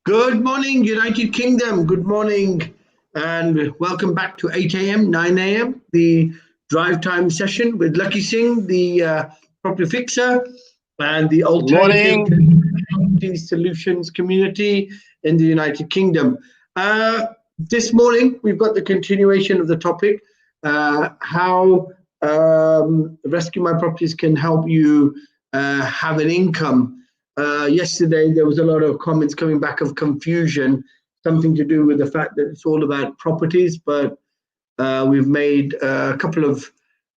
Good morning, United Kingdom. Good morning, and welcome back to 8 a.m., 9 a.m., the drive time session with Lakhi Singh, the property fixer, and the alternative property solutions community in the United Kingdom. This morning, we've got the continuation of the topic, how Rescuemyproperties can help you have an income. Yesterday, there was a lot of comments coming back of confusion, something to do with the fact that it's all about properties, but we've made a couple of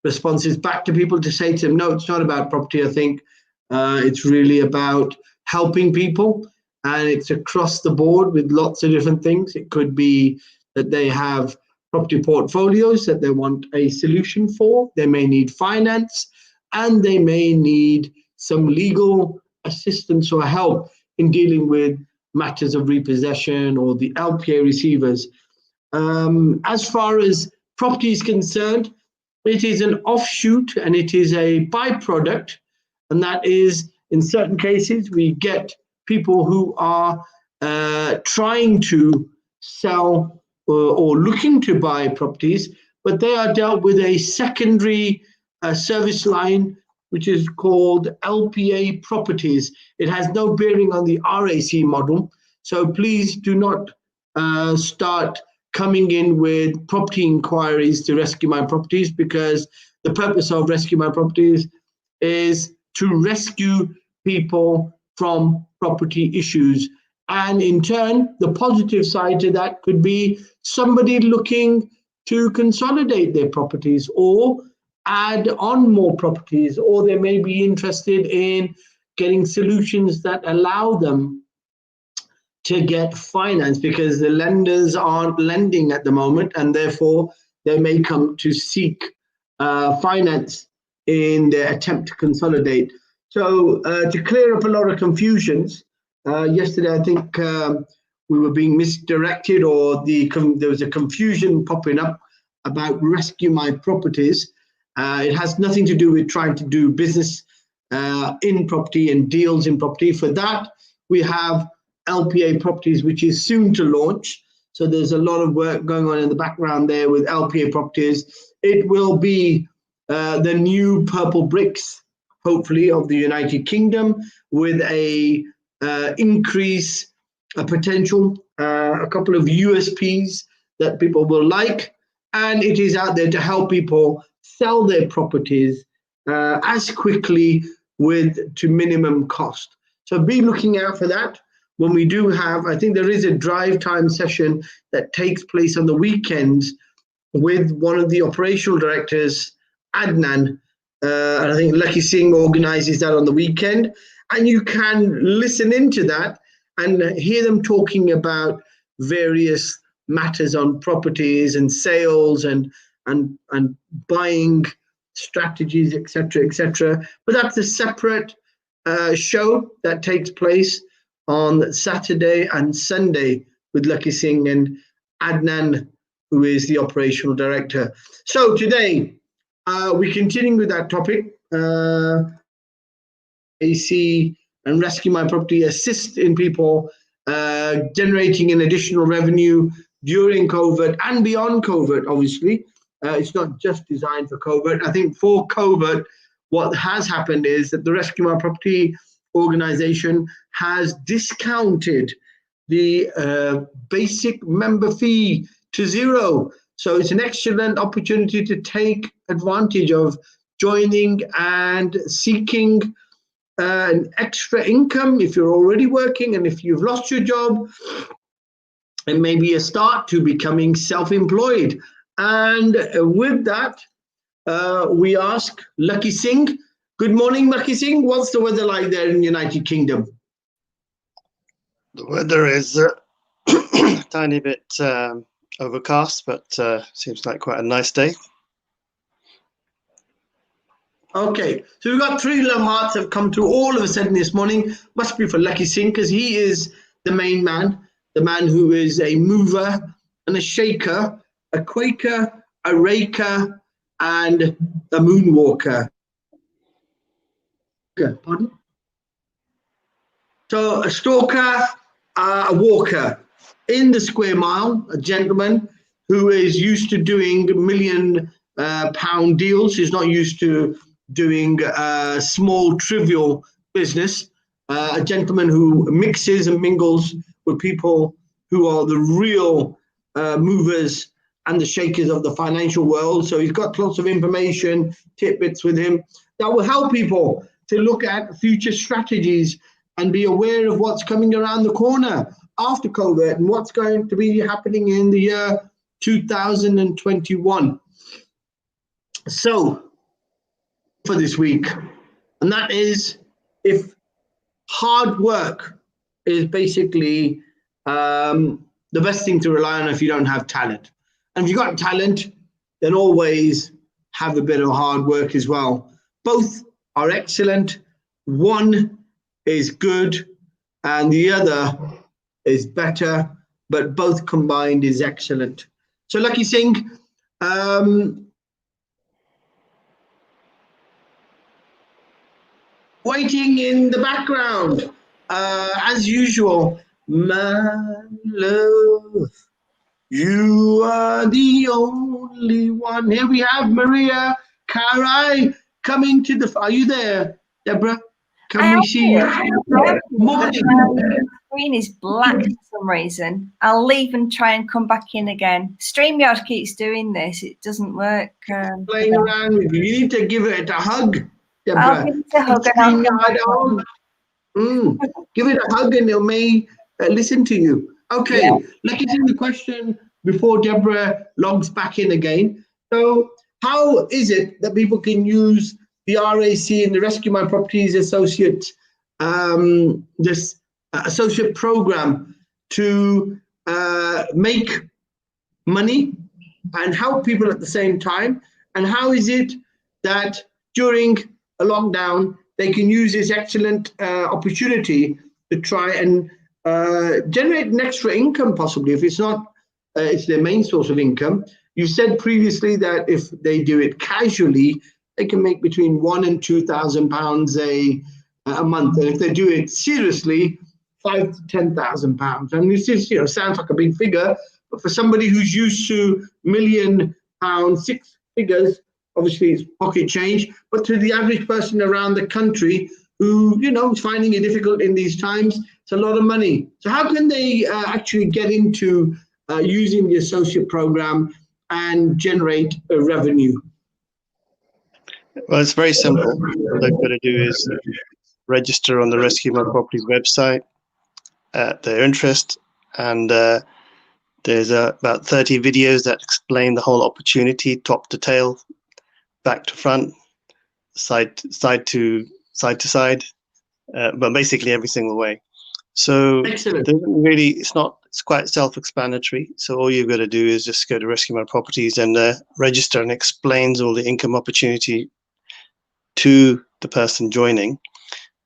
responses back to people to say to them, no, it's not about property. I think it's really about helping people, and it's across the board with lots of different things. It could be that they have property portfolios that they want a solution for. They may need finance, and they may need some legal assistance or help in dealing with matters of repossession or the LPA receivers. As far as property is concerned, it is an offshoot and it is a byproduct, and that is, in certain cases, we get people who are trying to sell or looking to buy properties, but they are dealt with a secondary service line which is called LPA properties. It has no bearing on the RAC model. So please do not start coming in with property inquiries to Rescuemyproperties, because the purpose of Rescuemyproperties is to rescue people from property issues. And in turn, the positive side to that could be somebody looking to consolidate their properties or add on more properties, or they may be interested in getting solutions that allow them to get finance because the lenders aren't lending at the moment, and therefore they may come to seek finance in their attempt to consolidate. So to clear up a lot of confusions, yesterday I think we were being misdirected, or there was a confusion popping up about Rescuemyproperties. It has nothing to do with trying to do business in property and deals in property. For that, we have LPA Properties, which is soon to launch. So there's a lot of work going on in the background there with LPA Properties. It will be the new purple bricks, hopefully, of the United Kingdom, with a increase, a potential, a couple of USPs that people will like. And it is out there to help people sell their properties as quickly to minimum cost. So be looking out for that. When we do have, I think there is a drive time session that takes place on the weekends with one of the operational directors, Adnan, and I think Lakhi Singh organizes that on the weekend. And you can listen into that and hear them talking about various matters on properties and sales and buying strategies, etc., etc. But that's a separate show that takes place on Saturday and Sunday with Lakhi Singh and Adnan, who is the operational director. So today, we're continuing with that topic. AC and Rescuemyproperty assist in people generating an additional revenue during COVID and beyond COVID, obviously. It's not just designed for COVID. I think for COVID, what has happened is that the Rescuemyproperty organization has discounted the basic member fee to zero. So it's an excellent opportunity to take advantage of joining and seeking an extra income if you're already working, and if you've lost your job, it may be a start to becoming self-employed. And with that, we ask Lakhi Singh. Good morning, Lakhi Singh. What's the weather like there in the United Kingdom? The weather is a tiny bit overcast, but seems like quite a nice day. Okay, so we've got 3 love hearts have come through all of a sudden this morning. Must be for Lakhi Singh, because he is the main man, the man who is a mover and a shaker, a quaker, a raker, and a moonwalker. Pardon? So a stalker, a walker in the square mile, a gentleman who is used to doing £1 million deals. He's not used to doing small, trivial business. A gentleman who mixes and mingles with people who are the real movers and the shakers of the financial world. So he's got lots of information, tidbits with him that will help people to look at future strategies and be aware of what's coming around the corner after COVID and what's going to be happening in the year 2021. So for this week, and that is, if hard work is basically the best thing to rely on if you don't have talent. And if you've got talent, then always have a bit of hard work as well. Both are excellent. One is good and the other is better, but both combined is excellent. So Lakhi Singh, waiting in the background, as usual, my love, you are the only one. Here we have Maria Carai coming to the. Are you there, Deborah? Can we see you? Morning. The screen is black for some reason. I'll leave and try and come back in again. StreamYard keeps doing this. It doesn't work. Playing around with you. You need to give it a hug, Deborah. I'll give it a hug. Give it a hug and it may listen to you. Okay, yeah. Let's get the question before Deborah logs back in again. So how is it that people can use the RAC and the Rescuemyproperties associate associate program to make money and help people at the same time? And how is it that during a lockdown they can use this excellent opportunity to try and generate an extra income, possibly, if it's not it's their main source of income? You said previously that if they do it casually, they can make between £1,000 and £2,000 a month, and if they do it seriously, £5,000 to £10,000. And this is, sounds like a big figure, but for somebody who's used to £1 million, 6 figures, obviously it's pocket change. But to the average person around the country who, is finding it difficult in these times, it's a lot of money. So how can they actually get into using the associate program and generate a revenue? Well, it's very simple. What they've got to do is register on the Rescuemyproperties website at their interest, and there's about 30 videos that explain the whole opportunity, top to tail, back to front, side to side, but basically every single way. So it's quite self-explanatory. So all you've got to do is just go to Rescuemyproperties and register, and explains all the income opportunity to the person joining.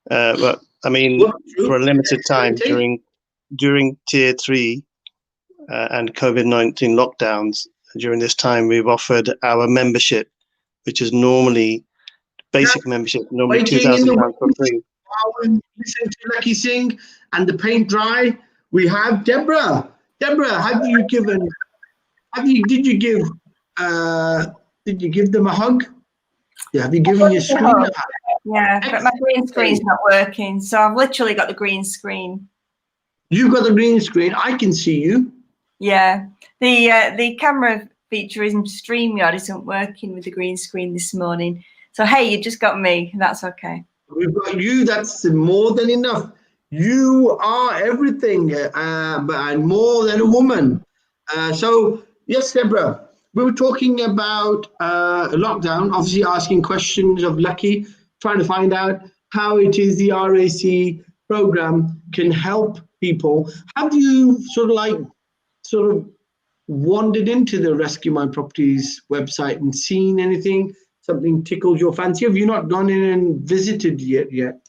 But I mean, for a limited time during tier 3 and COVID-19 lockdowns, during this time we've offered our membership, which is normally basic membership, normally £2,000 for free. Listen to Lakhi Singh and the paint dry. We have Deborah. Deborah, did you give them a hug? Yeah, have you given your screen a hug? Yeah, but my green screen's not working, so I've literally got the green screen. You've got the green screen. I can see you. Yeah, the camera feature in StreamYard isn't working with the green screen this morning. So hey, you just got me. That's okay. We've got you. That's more than enough. You are everything, and more than a woman. So yes, Deborah. We were talking about lockdown, obviously asking questions of Lakhi, trying to find out how it is the RAC program can help people. Have you sort of wandered into the Rescuemyproperties website and seen anything, something tickled your fancy? Have you not gone in and visited yet?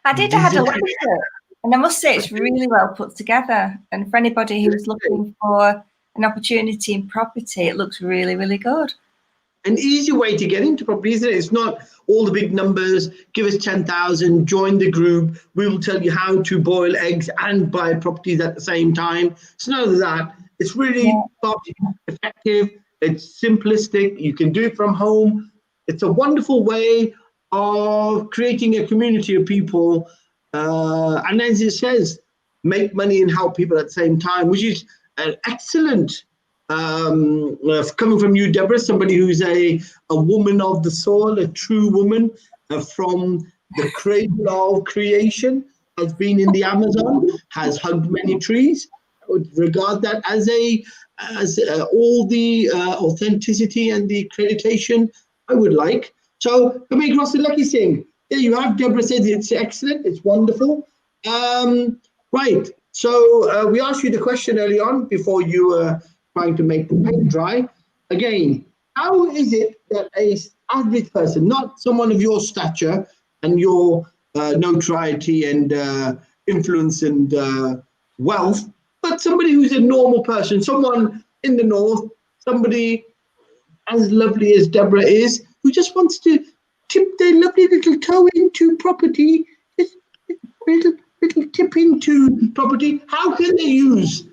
I did. I had a look at it, and I must say it's really well put together. And for anybody who's looking for an opportunity in property, it looks really, really good. an easy way to get into property, isn't it? It's not all the big numbers. Give us 10,000, join the group. We will tell you how to boil eggs and buy properties at the same time. It's none of that. It's really effective. It's simplistic. You can do it from home. It's a wonderful way of creating a community of people. And as it says, make money and help people at the same time, which is an excellent coming from you, Deborah, somebody who's a woman of the soil, a true woman from the cradle of creation, has been in the Amazon, has hugged many trees. I would regard that as all the authenticity and the accreditation I would like. So coming across the Lakhi Singh, there you have. Deborah says it's excellent, it's wonderful. Right, so we asked you the question early on before you were trying to make the paint dry. Again, how is it that a average person, not someone of your stature and your notoriety and influence and wealth, but somebody who's a normal person, someone in the north, somebody as lovely as Deborah is, who just wants to tip their lovely little toe into property, just little tip into property, how can they use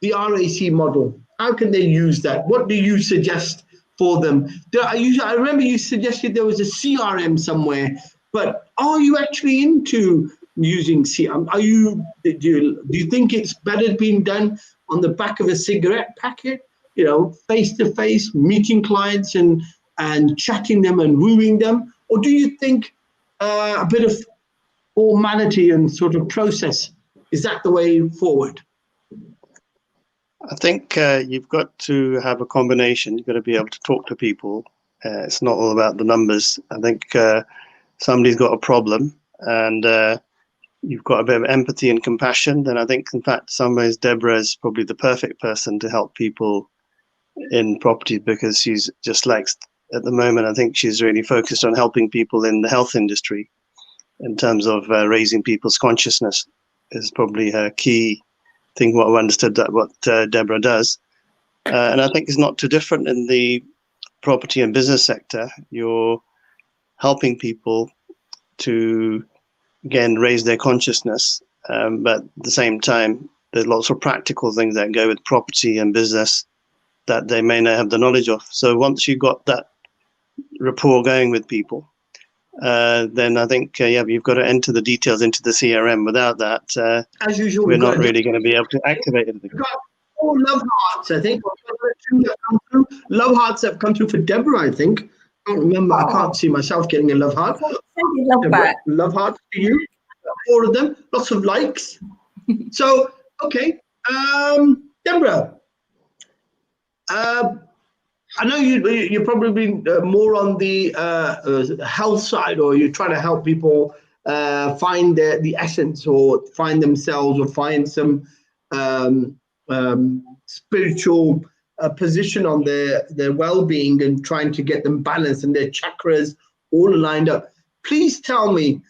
the RAC model? How can they use that? What do you suggest for them? I remember you suggested there was a CRM somewhere, but are you actually into using CRM? Do you think it's better being done on the back of a cigarette packet, face to face, meeting clients and chatting them and wooing them? Or do you think a bit of formality and sort of process, is that the way forward? I think you've got to have a combination. You've got to be able to talk to people. It's not all about the numbers. I think somebody's got a problem and you've got a bit of empathy and compassion. Then I think, in fact, some ways Deborah is probably the perfect person to help people in property, because she's just like, at the moment, I think she's really focused on helping people in the health industry in terms of raising people's consciousness is probably her key thing, what I understood that what Deborah does. And I think it's not too different in the property and business sector. You're helping people to, again, raise their consciousness. But at the same time, there's lots of practical things that go with property and business that they may not have the knowledge of. So once you've got that rapport going with people, then I think, you've got to enter the details into the CRM. Without that, as usual, we're not really going to be able to activate it. Oh, love hearts, I think. Love hearts have come through for Deborah, I think. I can't remember. I can't see myself getting a love heart. Love hearts to you. 4 of them. Lots of likes. So, okay. Deborah, I know you're probably more on the health side, or you're trying to help people find the essence, or find themselves, or find some spiritual position on their well-being, and trying to get them balanced and their chakras all lined up. Please tell me,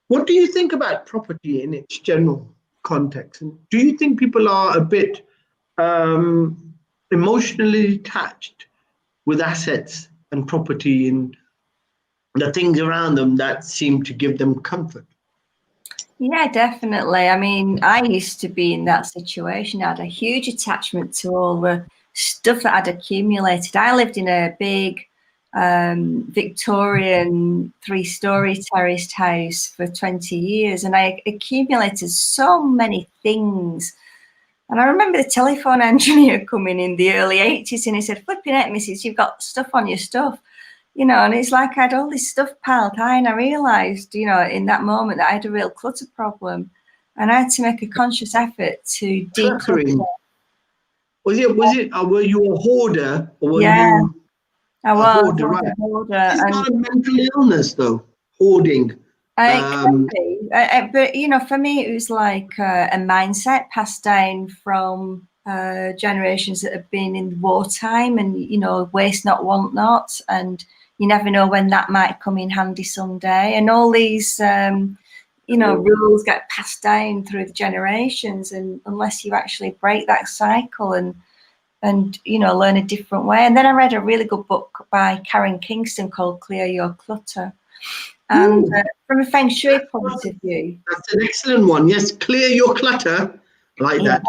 what do you think about property in its general context? And do you think people are a bit emotionally attached with assets and property and the things around them that seem to give them comfort? Yeah, definitely. I mean, I used to be in that situation. I had a huge attachment to all the stuff that I'd accumulated. I lived in a big Victorian 3-story terraced house for 20 years, and I accumulated so many things. And I remember the telephone engineer coming in the early 80s, and he said, "Flipping it, missus, you've got stuff on your stuff." And it's like I had all this stuff piled high, and I realised, in that moment that I had a real clutter problem, and I had to make a conscious effort to declutter. Was it, or were you a hoarder? Or were you I was a hoarder, right? Hoarder. It's not a mental illness, though, hoarding. It can be, but for me, it was like a mindset passed down from generations that have been in wartime, and waste not, want not, and you never know when that might come in handy someday. And all these, rules get passed down through the generations, and unless you actually break that cycle and and learn a different way. And then I read a really good book by Karen Kingston called Clear Your Clutter. And from a feng shui point of view, that's an excellent one. Yes, clear your clutter. I like that.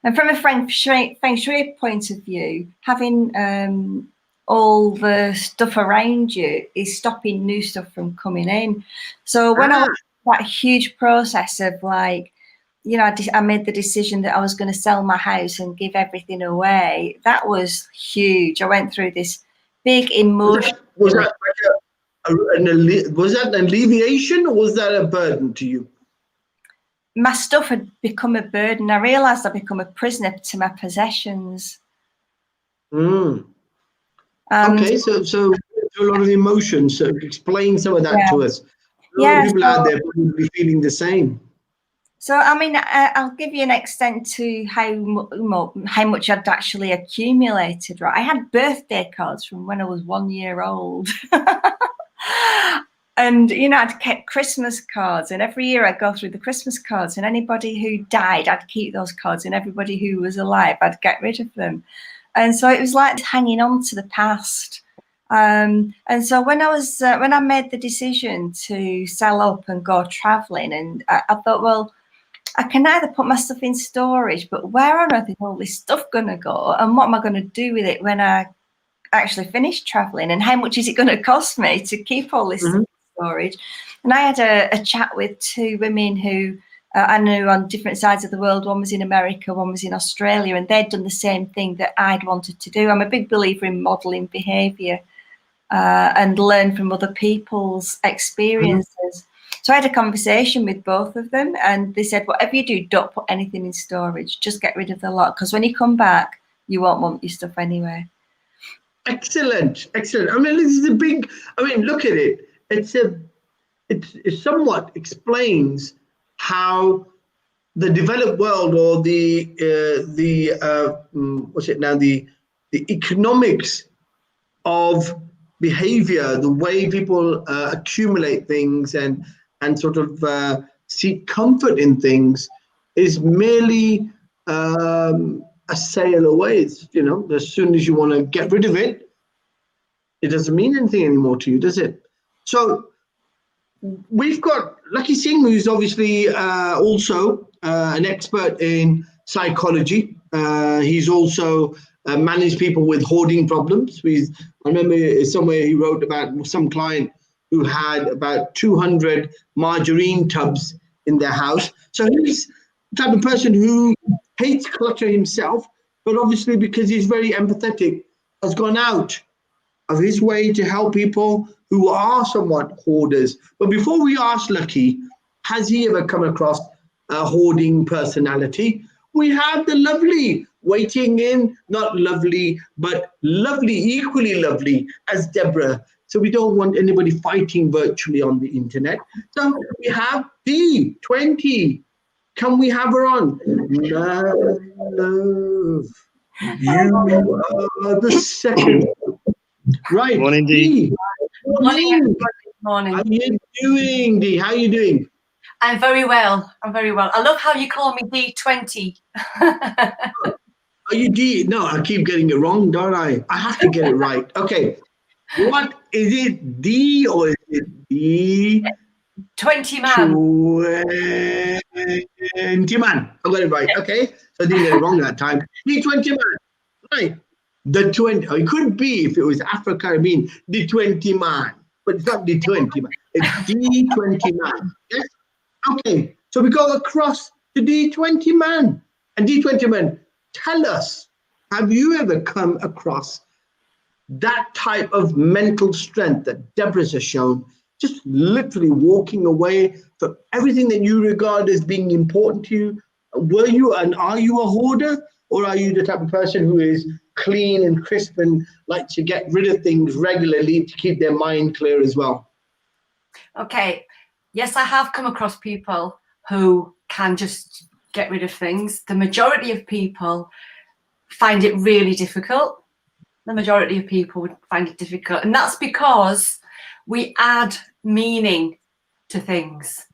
And from a feng shui point of view, having all the stuff around you is stopping new stuff from coming in. So when I went through that huge process of like, I made the decision that I was going to sell my house and give everything away. That was huge. I went through this big emotion. Was that an alleviation, or was that a burden to you? My stuff had become a burden. I realised I'd become a prisoner to my possessions. Okay, so a lot of emotions. So explain some of that to us. A lot of people out there probably feeling the same. So, I mean, I'll give you an extent to how much I'd actually accumulated, right? I had birthday cards from when I was 1 year old. And, I'd kept Christmas cards, and every year I'd go through the Christmas cards, and anybody who died, I'd keep those cards, and everybody who was alive, I'd get rid of them. And so it was like hanging on to the past. And so when I made the decision to sell up and go traveling, and I thought, well, I can either put my stuff in storage, but where on earth is all this stuff going to go? And what am I going to do with it when I actually finish traveling? And how much is it going to cost me to keep all this stuff in storage? And I had a chat with two women who I knew on different sides of the world. One was in America, one was in Australia, and they'd done the same thing that I'd wanted to do. I'm a big believer in modelling behaviour and learn from other people's experiences. So I had a conversation with both of them, and they said, whatever you do, don't put anything in storage. Just get rid of the lot, because when you come back, you won't want your stuff anyway. Excellent, excellent. I mean, this is a big, look at it. It somewhat explains how the developed world, or the economics of behavior, the way people accumulate things and sort of seek comfort in things, is merely a sale away. It's, as soon as you want to get rid of it, it doesn't mean anything anymore to you, does it? So we've got Lakhi Singh, who's obviously also an expert in psychology. He's also managed people with hoarding problems. I remember somewhere he wrote about some client who had about 200 margarine tubs in their house. So he's the type of person who hates clutter himself, but obviously because he's very empathetic, has gone out of his way to help people who are somewhat hoarders. But before we ask Lakhi, has he ever come across a hoarding personality? We have the lovely waiting in, not lovely, but lovely, equally lovely as Deborah. So we don't want anybody fighting virtually on the internet. So we have D20. Can we have her on? Love, you are the second. Right. Morning, D. Morning. Morning. How are you doing, D? How are you doing? I'm very well. I'm very well. I love how you call me D20. Are you D? No, I keep getting it wrong, don't I? I have to get it right. Okay. What is it, D or is it D? 20 man. 20 man. I got it right. Okay. So I didn't get it wrong that time. D20 man. Right. The 20. Oh, it could be if it was Afro-Caribbean, the 20 man. But it's not the 20 man. It's D20 man. Yes? Okay. So we go across to D20 man. And D20 man, tell us, have you ever come across that type of mental strength that Deborah has shown, just literally walking away from everything that you regard as being important to you? Were you and are you a hoarder, or are you the type of person who is clean and crisp and likes to get rid of things regularly to keep their mind clear as well? Okay. Yes, I have come across people who can just get rid of things. The majority of people find it really difficult. The majority of people would find it difficult. And that's because we add meaning to things.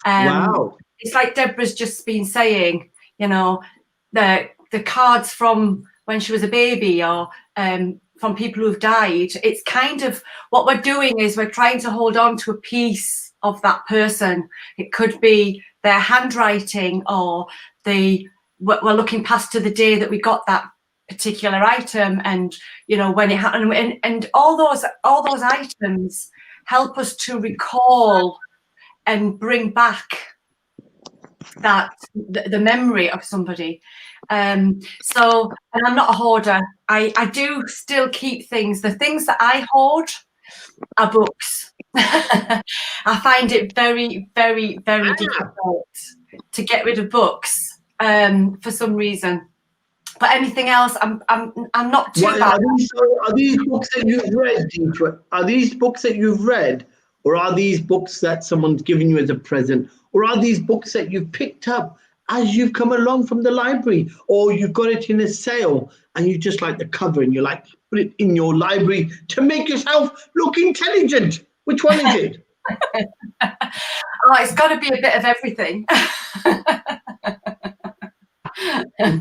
Wow. It's like Deborah's just been saying, the cards from when she was a baby, or from people who've died. It's kind of what we're doing is we're trying to hold on to a piece of that person. It could be their handwriting, or we're looking past to the day that we got that particular item, and you know, when it happened, and all those items help us to recall and bring back that the memory of somebody. So, and I'm not a hoarder. I do still keep things. The things that I hoard are books. I find it very, very, very difficult to get rid of books for some reason. But anything else, I'm not too bad. Are these books that you've read, Deborah? Are these books that you've read, or are these books that someone's given you as a present, or are these books that you've picked up as you've come along from the library, or you got it in a sale and you just like the cover and you like to put it in your library to make yourself look intelligent? Which one is it? Oh, it's got to be a bit of everything.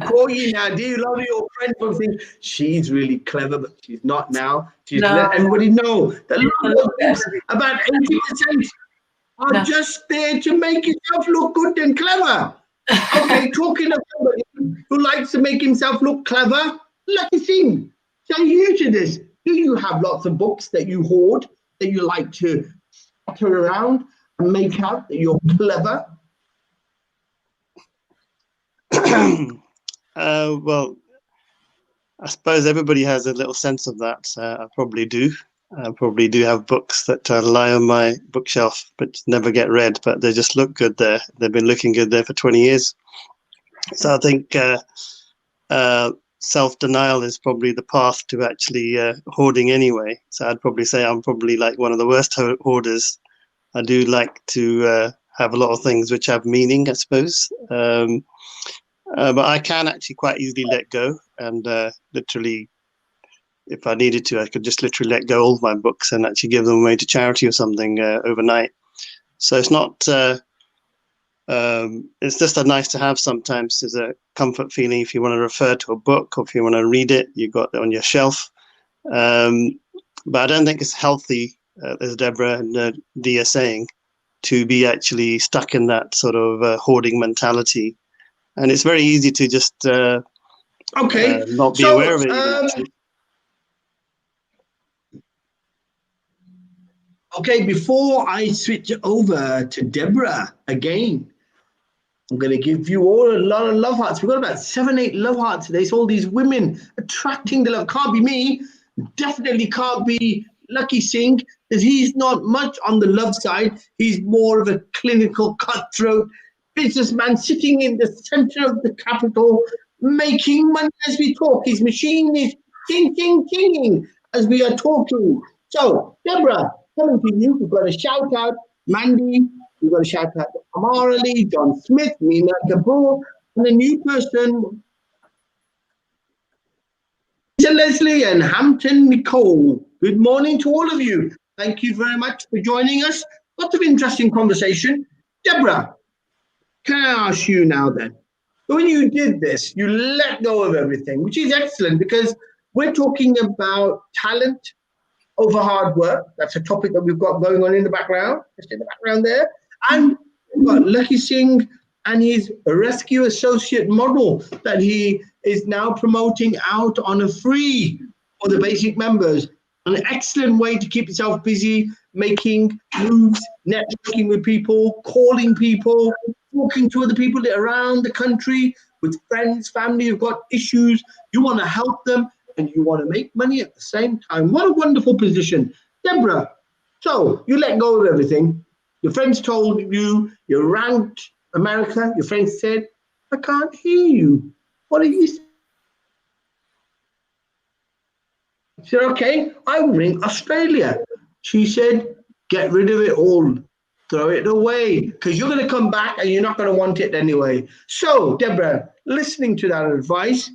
Corey, now, do you love your friend from saying she's really clever, but she's not now? She's No. let everybody know that about 80% are just there to make yourself look good and clever. Okay, talking of somebody who likes to make himself look clever, Lakhi Singh, so you to this. Do you have lots of books that you hoard, that you like to potter around and make out that you're clever? Well, I suppose everybody has a little sense of that. I probably do. I probably do have books that lie on my bookshelf but never get read, but they just look good there. They've been looking good there for 20 years. So I think self-denial is probably the path to actually hoarding anyway. So I'd probably say I'm probably like one of the worst hoarders. I do like to have a lot of things which have meaning, I suppose. But I can actually quite easily let go, and literally, if I needed to, I could just literally let go of all of my books and actually give them away to charity or something overnight. So it's not, it's just a nice to have sometimes as a comfort feeling. If you want to refer to a book or if you want to read it, you've got it on your shelf. But I don't think it's healthy, as Deborah and Dee are saying, to be actually stuck in that sort of hoarding mentality. And it's very easy to just not be aware of it even, actually. Okay, before I switch over to Deborah again, I'm going to give you all a lot of love hearts. We've got about 7-8 love hearts today. So all these women attracting the love. Can't be me. Definitely can't be Lakhi Singh, because he's not much on the love side. He's more of a clinical cutthroat businessman sitting in the center of the capital, making money as we talk. His machine is ting as we are talking. So, Deborah, coming to you, we've got a shout out, Mandy, we've got a shout out to Amar Ali, John Smith, Meena Kapoor, and a new person, Leslie and Hampton Nicole. Good morning to all of you. Thank you very much for joining us. Lots of interesting conversation. Deborah, can I ask you now then, when you did this, you let go of everything, which is excellent because we're talking about talent over hard work. That's a topic that we've got going on in the background, just in the background there. And we've got Lakhi Singh and his rescue associate model that he is now promoting out on a free for the basic members. An excellent way to keep yourself busy, making moves, networking with people, calling people, talking to other people around the country, with friends, family who've got issues. You want to help them and you want to make money at the same time. What a wonderful position. Deborah, so you let go of everything. Your friends told you, you ranked America. Your friends said, I can't hear you. What are you saying? She said, okay, I will ring Australia. She said, get rid of it all. Throw it away, because you're going to come back and you're not going to want it anyway. So, Deborah, listening to that advice,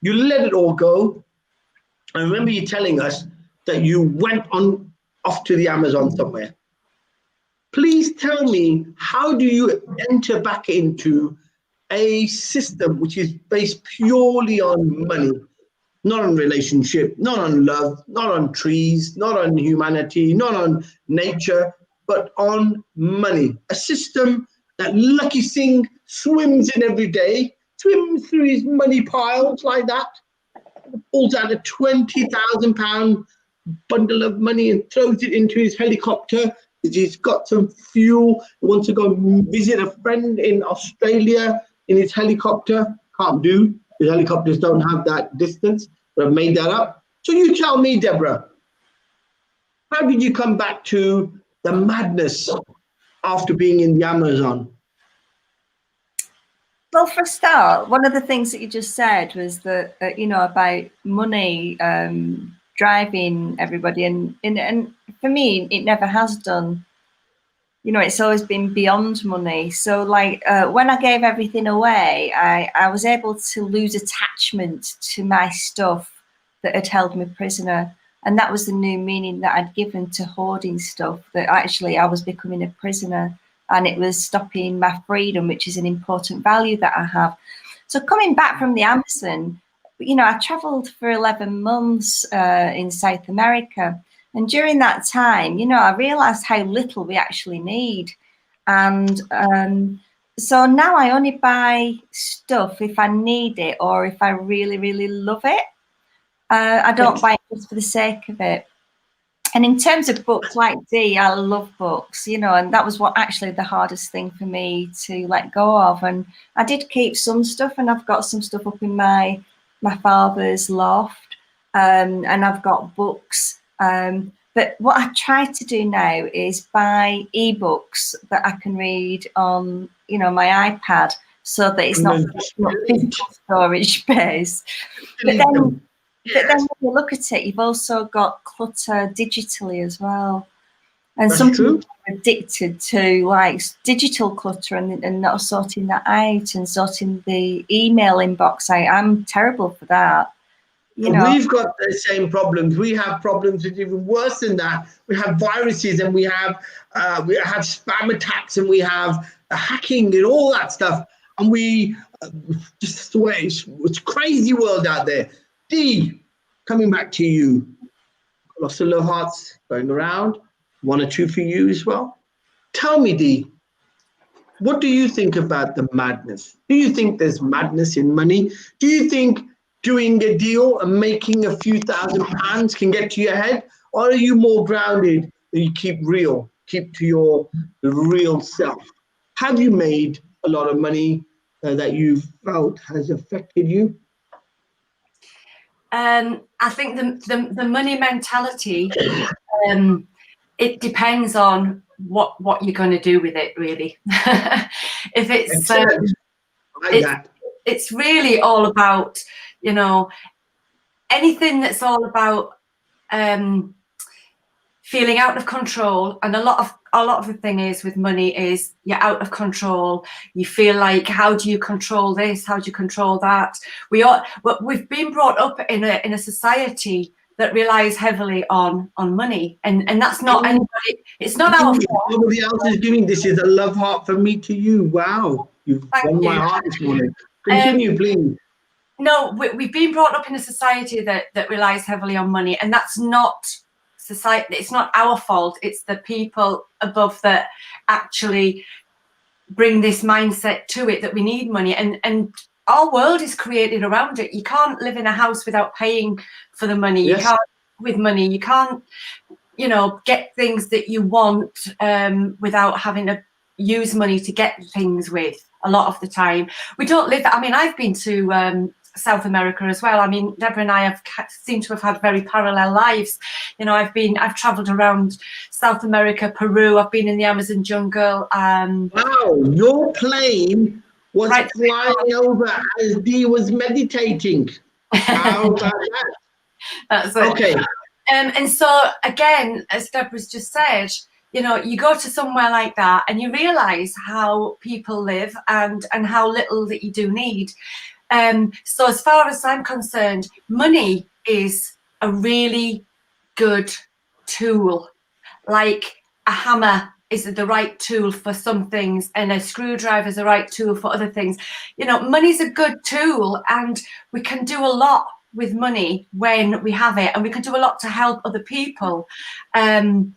you let it all go. I remember you telling us that you went off to the Amazon somewhere. Please tell me, how do you enter back into a system which is based purely on money? not on relationship, not on love, not on trees, not on humanity, not on nature, but on money. A system that Lakhi Singh swims in every day, swims through his money piles like that, pulls out a £20,000 bundle of money and throws it into his helicopter. He's got some fuel. He wants to go visit a friend in Australia in his helicopter. Can't do. The helicopters don't have that distance, but I've made that up. So you tell me, Deborah, how did you come back to the madness after being in the Amazon? Well, for a start, one of the things that you just said was that, about money driving everybody. And for me, it never has done. It's always been beyond money. So when I gave everything away, I was able to lose attachment to my stuff that had held me prisoner. And that was the new meaning that I'd given to hoarding stuff, that actually I was becoming a prisoner and it was stopping my freedom, which is an important value that I have. So coming back from the Amazon, I traveled for 11 months in South America. And during that time, I realized how little we actually need. And so now I only buy stuff if I need it or if I really, really love it. I don't buy it just for the sake of it. And in terms of books like Dee, I love books, and that was what actually the hardest thing for me to let go of. And I did keep some stuff, and I've got some stuff up in my father's loft, and I've got books. But what I try to do now is buy ebooks that I can read on, my iPad, so that it's not physical storage space. But then when you look at it, you've also got clutter digitally as well. And some people are addicted to digital clutter and not sorting that out and sorting the email inbox out. I'm terrible for that. We've got the same problems. We have problems with even worse than that. We have viruses, and we have spam attacks, and we have hacking and all that stuff. And we just the way it's crazy world out there. Dee, coming back to you. Lots of love hearts going around. 1 or 2 for you as well. Tell me, Dee, what do you think about the madness? Do you think there's madness in money? Do you think doing a deal and making a few £1,000s can get to your head? Or are you more grounded and you keep to your real self? Have you made a lot of money that you felt has affected you? I think the money mentality, it depends on what you're going to do with it, really. If it's it's really all about, anything that's all about feeling out of control. And a lot of the thing is with money is you're out of control. You feel like, how do you control this? How do you control that? We've been brought up in a society that relies heavily on money, and that's not anybody. It's not our fault. Nobody else is doing this. Is a love heart from me to you. Wow, you've won my heart this morning. Continue, please. No, we've been brought up in a society that relies heavily on money, and that's not society. It's not our fault. It's the people above that actually bring this mindset to it that we need money, and our world is created around it. You can't live in a house without paying for the money. Yes. You can't with money. You can't, get things that you want without having to use money to get things with. A lot of the time, we don't live. I mean, I've been to South America as well. I mean, Deborah and I seem to have had very parallel lives. I've travelled around South America, Peru. I've been in the Amazon jungle. Wow, your plane was flying over as Dee was meditating. How about that? That's it. Okay. And so again, as Deborah's just said, you go to somewhere like that and you realise how people live and how little that you do need. So as far as I'm concerned, money is a really good tool. Like a hammer is the right tool for some things, and a screwdriver is the right tool for other things. Money's a good tool, and we can do a lot with money when we have it, and we can do a lot to help other people. And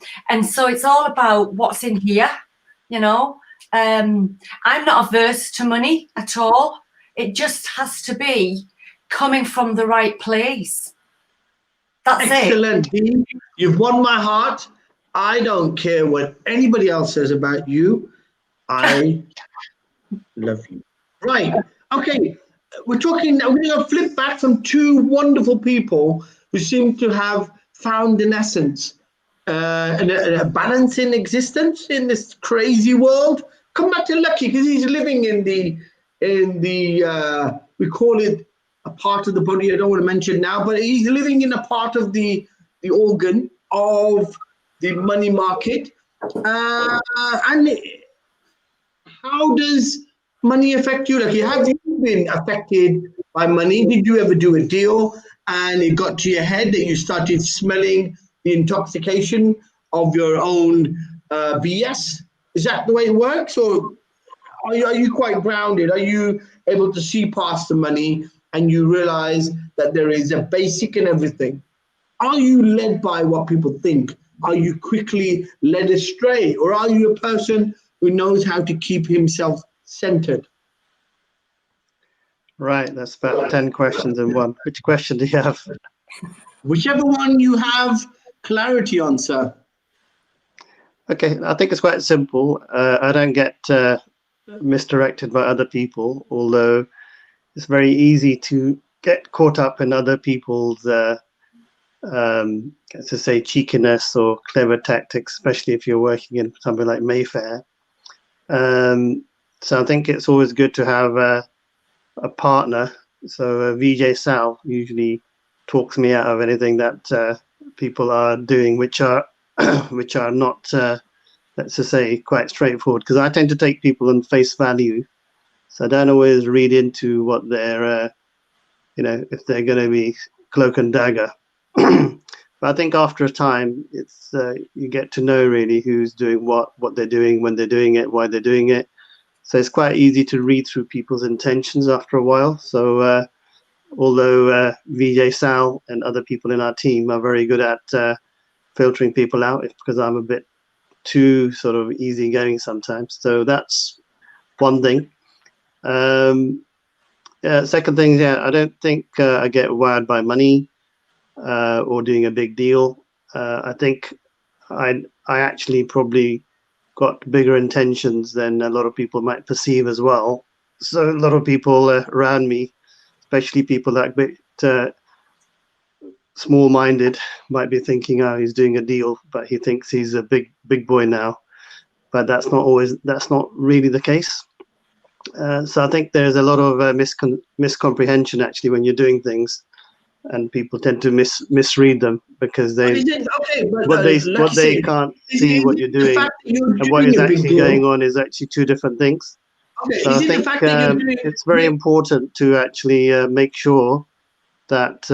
so it's all about what's in here, you know. I'm not averse to money at all. It just has to be coming from the right place. That's excellent. it. You've won my heart. I don't care what anybody else says about you. I love you. Right. Okay. We're going to flip back from two wonderful people who seem to have found, in essence, a balance in existence in this crazy world. Come back to Lakhi, because he's living in the we call it a part of the body I don't want to mention now, but he's living in a part of the organ of the money market. And how does money affect you? Like, have you been affected by money? Did you ever do a deal and it got to your head that you started smelling the intoxication of your own BS? Is that the way it works, or are you quite grounded? Are you able to see past the money and you realize that there is a basic in everything? Are you led by what people think? Are you quickly led astray, or are you a person who knows how to keep himself centered? Right, that's about 10 questions in one. Which question do you have? Whichever one you have clarity on, sir. Okay, I think it's quite simple. I don't get misdirected by other people, although it's very easy to get caught up in other people's, let's just say, cheekiness or clever tactics, especially if you're working in something like Mayfair. So I think it's always good to have a partner. So VJ Sal usually talks me out of anything that people are doing, which are not, let's just say, quite straightforward, because I tend to take people on face value. So I don't always read into what they're, if they're going to be cloak and dagger. But I think after a time, it's you get to know really who's doing what they're doing, when they're doing it, why they're doing it. So it's quite easy to read through people's intentions after a while. So although VJ Sal and other people in our team are very good at filtering people out, it's because I'm a bit too sort of easygoing sometimes. So that's one thing. Second thing, I don't think I get wired by money or doing a big deal. I think I actually probably got bigger intentions than a lot of people might perceive as well. So a lot of people around me, especially people that are a bit small-minded, might be thinking, oh, he's doing a deal, but he thinks he's a big boy now. But that's not really the case. So I think there's a lot of miscomprehension actually when you're doing things, and people tend to misread them because they can't see what you're doing, and what is actually going on is actually two different things. Okay. So I think it's very important to actually make sure that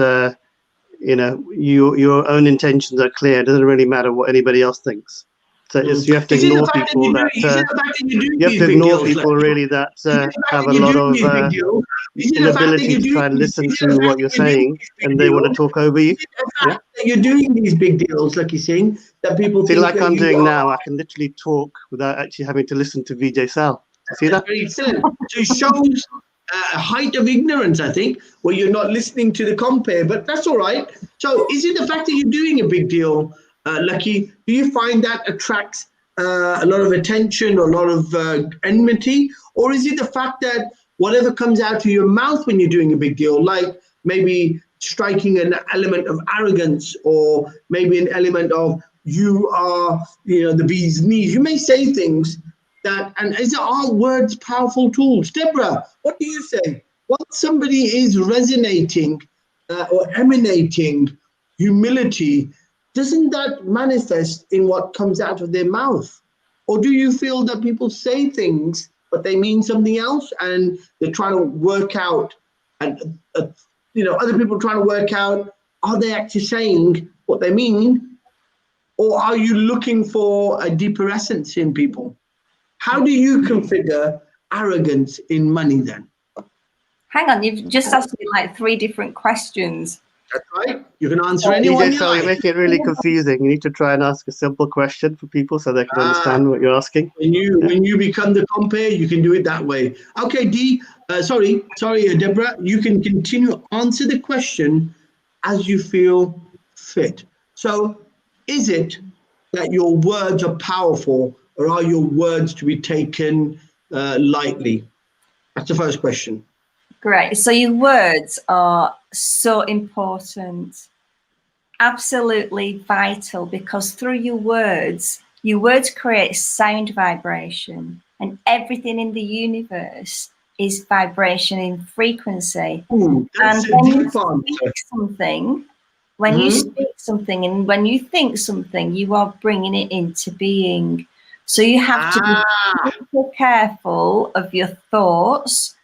your own intentions are clear. It doesn't really matter what anybody else thinks. So you have to ignore people that you have to ignore people really that have a lot of inability to try and listen to what you're saying, and they want to talk over you. Yeah? You're doing these big deals, Lakhi Singh, that people see, think like I'm doing now. I can literally talk without actually having to listen to VJ Sal. See that? Very excellent. So it shows a height of ignorance, I think, where you're not listening to the compare, but that's all right. So is it the fact that you're doing a big deal, Lakhi, do you find that attracts a lot of attention or a lot of enmity? Or is it the fact that whatever comes out of your mouth when you're doing a big deal, like maybe striking an element of arrogance, or maybe an element of you are, the bee's knees? You may say things that, and are words powerful tools? Deborah, what do you say? Once somebody is resonating or emanating humility, doesn't that manifest in what comes out of their mouth? Or do you feel that people say things, but they mean something else, and they're trying to work out, and other people are trying to work out, are they actually saying what they mean? Or are you looking for a deeper essence in people? How do you configure arrogance in money then? Hang on, you've just asked me like 3 different questions. That's right. You can answer anyone you So you like. make it really confusing. You need to try and ask a simple question for people so they can understand what you're asking. When you become the compare, you can do it that way. Okay, sorry, Deborah. You can continue answer the question as you feel fit. So, is it that your words are powerful, or are your words to be taken lightly? That's the first question. Great. So your words are so important, absolutely vital, because through your words create sound vibration, and everything in the universe is vibration in frequency. Ooh, And when you speak something, you speak something and when you think something, you are bringing it into being. So you have to be super careful of your thoughts,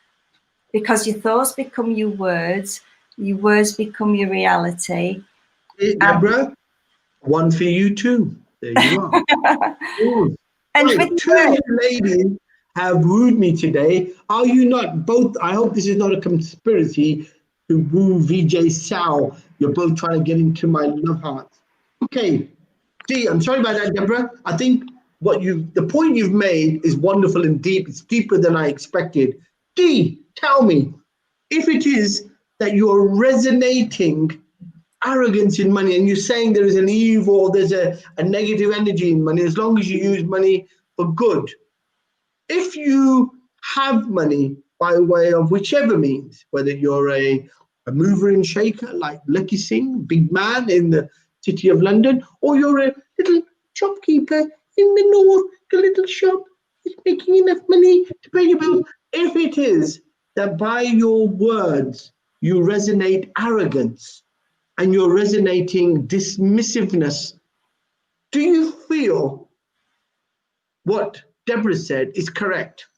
because your thoughts become your words become your reality. Hey, Deborah, one for you too. There you are. And right, 2 of you ladies have wooed me today. Are you not both? I hope this is not a conspiracy to woo VJ Sal. You're both trying to get into my love hearts. Okay. Dee, I'm sorry about that, Deborah. I think the point you've made is wonderful and deep. It's deeper than I expected. Dee, tell me, if it is that you're resonating arrogance in money and you're saying there is an evil, there's a negative energy in money, as long as you use money for good. If you have money by way of whichever means, whether you're a mover and shaker like Lakhi Singh, big man in the City of London, or you're a little shopkeeper in the north, a little shop, is making enough money to pay your bills. If it is that by your words you resonate arrogance and you're resonating dismissiveness, do you feel what Deborah said is correct?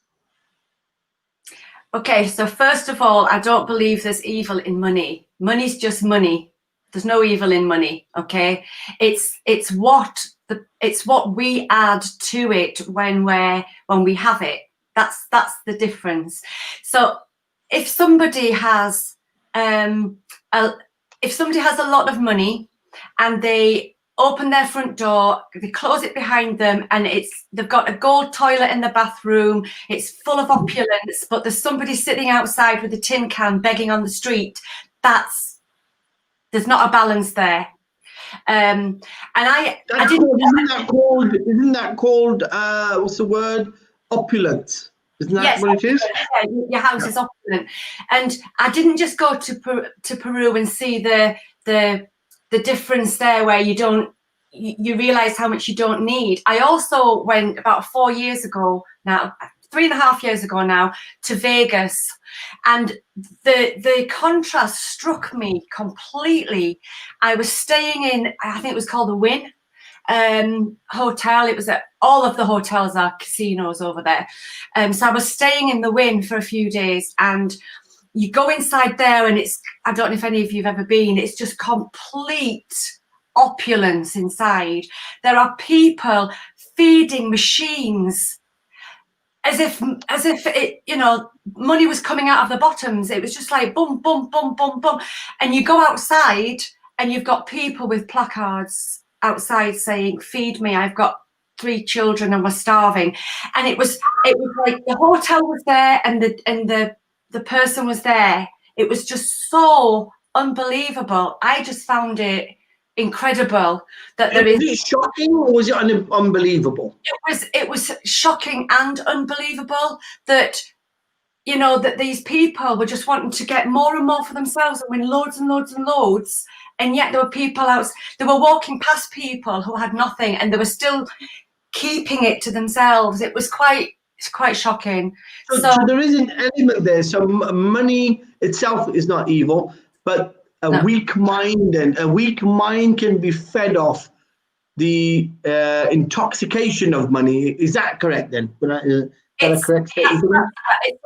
Okay, so first of all, I don't believe there's evil in money. Money's just money. There's no evil in money. Okay, it's what we add to it when we have it. That's the difference. So if somebody has a lot of money and they open their front door, they close it behind them, and they've got a gold toilet in the bathroom, it's full of opulence, but there's somebody sitting outside with a tin can begging on the street, there's not a balance there. And isn't that called what's the word, opulence? Isn't that what it is? Yeah, your house is opulent. And I didn't just go to Peru and see the difference there, where you realize how much you don't need. I also went about 4 years ago now, 3.5 years ago now, to Vegas, and the contrast struck me completely. I was staying in, I think it was called the Wynn hotel. It was at all of the hotels are casinos over there. So I was staying in the Wynn for a few days, and you go inside there and I don't know if any of you have ever been, it's just complete opulence inside. There are people feeding machines as if it, money was coming out of the bottoms. It was just like boom, boom, boom, boom, boom. And you go outside and you've got people with placards outside saying, "Feed me, I've got 3 children and we're starving." And it was like the hotel was there and the person was there. It was just so unbelievable. I just found it incredible that there is. Was it shocking or was it unbelievable? It was shocking and unbelievable that that these people were just wanting to get more and more for themselves and win loads and loads and loads, and yet there were people out. They were walking past people who had nothing, and they were still keeping it to themselves. It's quite shocking. So there is an element there. So money itself is not evil, but weak mind can be fed off the intoxication of money. Is that correct then? It's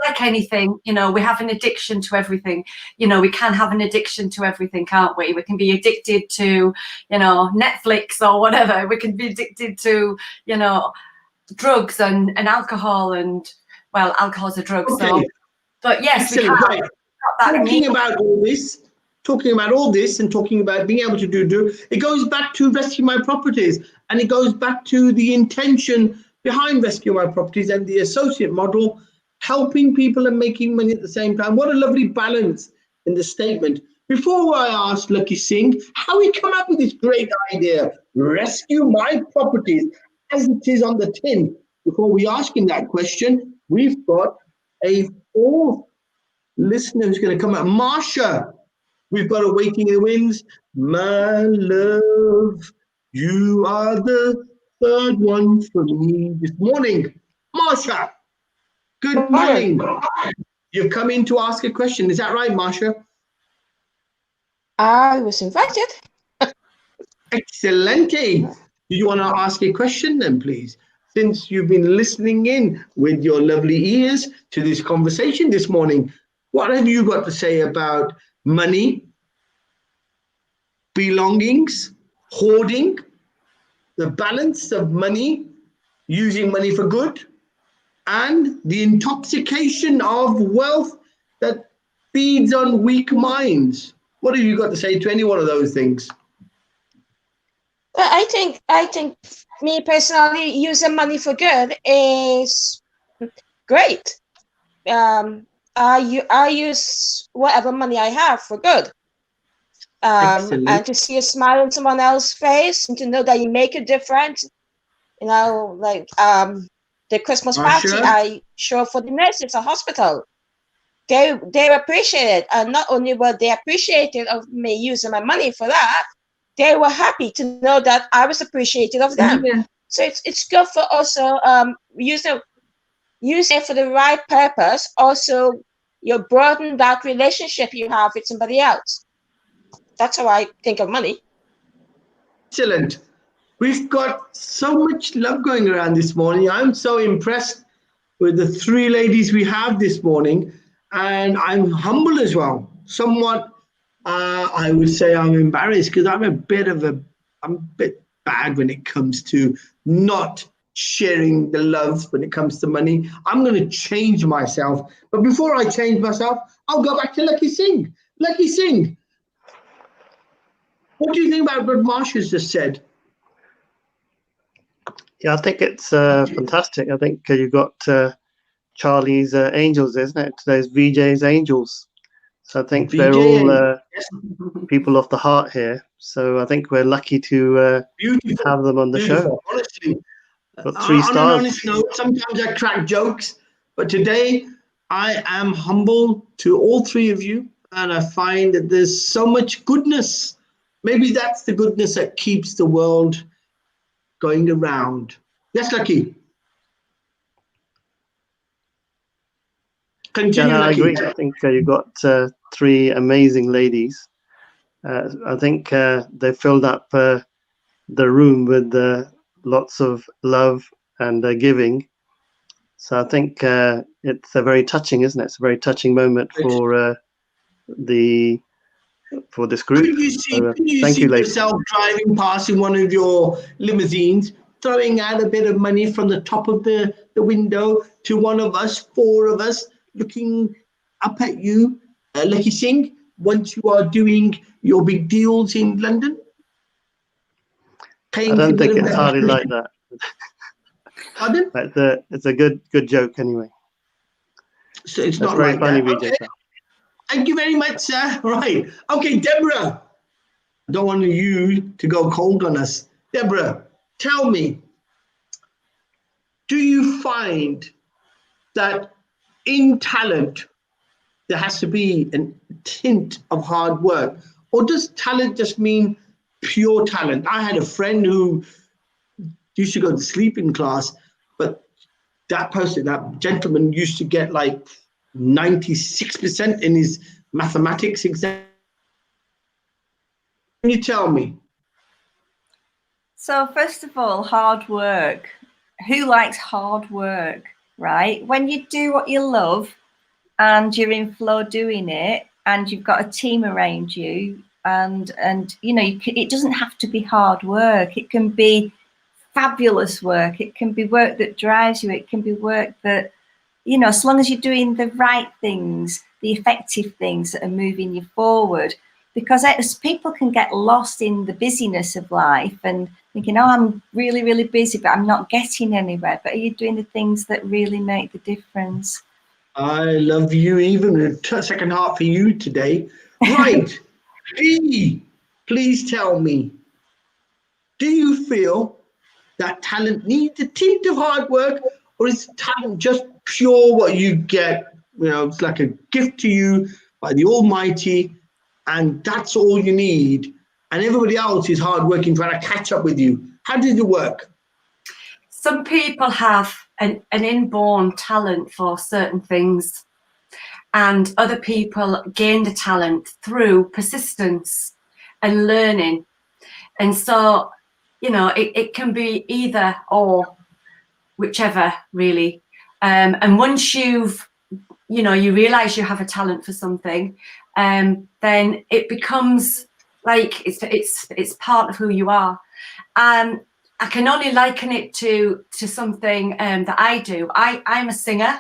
like anything, we have an addiction to everything. We can have an addiction to everything, can't we? We can be addicted to, Netflix or whatever. We can be addicted to, drugs and alcohol, and well, alcohol's a drug. Okay. So, but yes, we can. Right. talking about all this and talking about being able to do, it goes back to Rescuemyproperties, and it goes back to the intention behind Rescuemyproperties and the associate model, helping people and making money at the same time. What a lovely balance in the statement. Before I ask Lakhi Singh how he come up with this great idea, Rescuemyproperties, as it is on the tin, before we ask him that question, we've got a fourth listener who's going to come up. Marsha, we've got a Waiting in the Winds. My love, you are the third one for me this morning. Marsha, good morning. You've come in to ask a question. Is that right, Marsha? I was invited. Excellente. Do you want to ask a question then, please? Since you've been listening in with your lovely ears to this conversation this morning, what have you got to say about money, belongings, hoarding, the balance of money, using money for good, and the intoxication of wealth that feeds on weak minds? What have you got to say to any one of those things? Well, I think me personally, using money for good is great. I use whatever money I have for good. And to see a smile on someone else's face and to know that you make a difference, you know, like the Christmas party I show for the nurses at hospital. They appreciate it, and not only were they appreciated of me using my money for that, they were happy to know that I was appreciated of them. Yeah. So it's good for also use it for the right purpose. Also, you broaden that relationship you have with somebody else. That's how I think of money. Excellent. We've got so much love going around this morning. I'm so impressed with the three ladies we have this morning, and I'm humble as well. Somewhat, I would say I'm embarrassed because I'm a bit bad when it comes to not sharing the love when it comes to money. I'm going to change myself. But before I change myself, I'll go back to Lakhi Singh. Lakhi Singh, what do you think about what Marsha's just said? Yeah, I think it's fantastic. I think you've got Charlie's Angels, isn't it? There's VJ's Angels. So I think they're all people of the heart here. So I think we're lucky to have them on the show. Honestly, got 3 stars. On an honest note, sometimes I crack jokes, but today I am humble to all three of you, and I find that there's so much goodness. Maybe that's the goodness that keeps the world going around. Yes, Lakhi. Continue, I Lakhi. agree. I think you've got 3 amazing ladies. I think they filled up the room with lots of love and giving. So I think it's a very touching, isn't it? It's a very touching moment for this group. Could you see yourself driving past in one of your limousines, throwing out a bit of money from the top of the window to one of us, 4 of us, looking up at you, Lakhi Singh, once you are doing your big deals in London? I don't think it's hardly like that. Pardon? It's a good joke anyway. So it's not very like funny, that. VJ. Okay. Thank you very much, sir. Right. Okay, Deborah. I don't want you to go cold on us. Deborah, tell me, do you find that in talent there has to be a tint of hard work, or does talent just mean pure talent? I had a friend who used to go to sleeping class, but that gentleman used to get like 96% in his mathematics exam. Can you tell me? So first of all, hard work. Who likes hard work, right? When you do what you love and you're in flow doing it, and you've got a team around you, and you know, it doesn't have to be hard work. It can be fabulous work. It can be work that drives you. It can be work that, you know, as long as you're doing the right things the effective things that are moving you forward. Because as people can get lost in the busyness of life and thinking, oh, I'm really, really busy, but I'm not getting anywhere. But are you doing the things that really make the difference? I love you, even a second heart for you today. Right. P, please tell me, do you feel that talent needs a tint of hard work, or is talent just pure what you get? You know, it's like a gift to you by the Almighty, and that's all you need, and everybody else is hard working trying to catch up with you. How does it work? Some people have an inborn talent for certain things, and other people gain the talent through persistence and learning. And so, you know, it can be either or, whichever really. And once you've, you know, you realize you have a talent for something, then it becomes like it's part of who you are. I can only liken it to something that I do. I'm a singer,